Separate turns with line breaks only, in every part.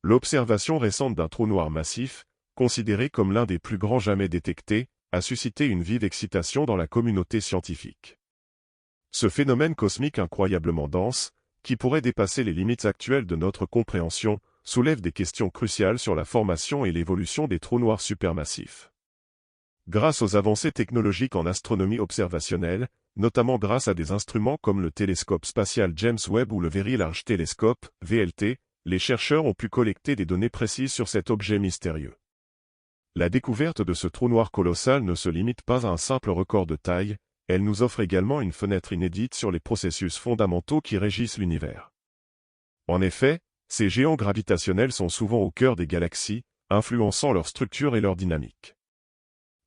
L'observation récente d'un trou noir massif, considéré comme l'un des plus grands jamais détectés, a suscité une vive excitation dans la communauté scientifique. Ce phénomène cosmique incroyablement dense, qui pourrait dépasser les limites actuelles de notre compréhension, soulève des questions cruciales sur la formation et l'évolution des trous noirs supermassifs. Grâce aux avancées technologiques en astronomie observationnelle, notamment grâce à des instruments comme le télescope spatial James Webb ou le Very Large Telescope, VLT, les chercheurs ont pu collecter des données précises sur cet objet mystérieux. La découverte de ce trou noir colossal ne se limite pas à un simple record de taille, elle nous offre également une fenêtre inédite sur les processus fondamentaux qui régissent l'univers. En effet, ces géants gravitationnels sont souvent au cœur des galaxies, influençant leur structure et leur dynamique.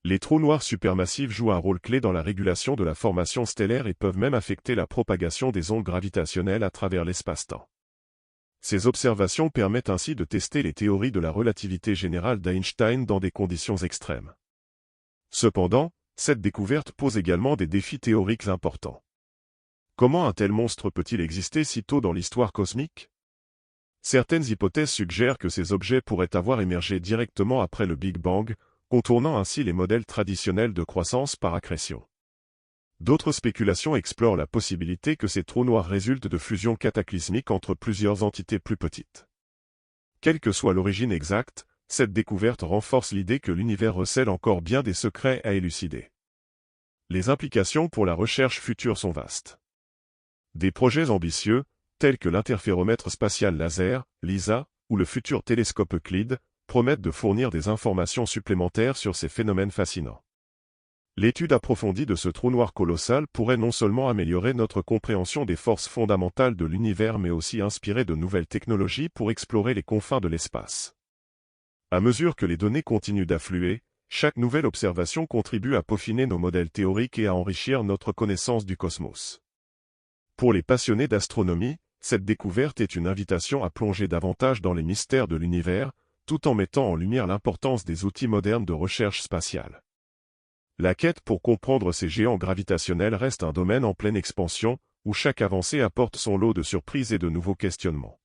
Les trous noirs supermassifs jouent un rôle clé dans la régulation de la formation stellaire et peuvent même affecter la propagation des ondes gravitationnelles à travers l'espace-temps. Ces observations permettent ainsi de tester les théories de la relativité générale d'Einstein dans des conditions extrêmes. Cependant, cette découverte pose également des défis théoriques importants. Comment un tel monstre peut-il exister si tôt dans l'histoire cosmique? Certaines hypothèses suggèrent que ces objets pourraient avoir émergé directement après le Big Bang, contournant ainsi les modèles traditionnels de croissance par accrétion. D'autres spéculations explorent la possibilité que ces trous noirs résultent de fusions cataclysmiques entre plusieurs entités plus petites. Quelle que soit l'origine exacte, cette découverte renforce l'idée que l'univers recèle encore bien des secrets à élucider. Les implications pour la recherche future sont vastes. Des projets ambitieux, tels que l'interféromètre spatial laser, LISA, ou le futur télescope Euclide, promettent de fournir des informations supplémentaires sur ces phénomènes fascinants. L'étude approfondie de ce trou noir colossal pourrait non seulement améliorer notre compréhension des forces fondamentales de l'univers mais aussi inspirer de nouvelles technologies pour explorer les confins de l'espace. À mesure que les données continuent d'affluer, chaque nouvelle observation contribue à peaufiner nos modèles théoriques et à enrichir notre connaissance du cosmos. Pour les passionnés d'astronomie, cette découverte est une invitation à plonger davantage dans les mystères de l'univers, tout en mettant en lumière l'importance des outils modernes de recherche spatiale. La quête pour comprendre ces géants gravitationnels reste un domaine en pleine expansion, où chaque avancée apporte son lot de surprises et de nouveaux questionnements.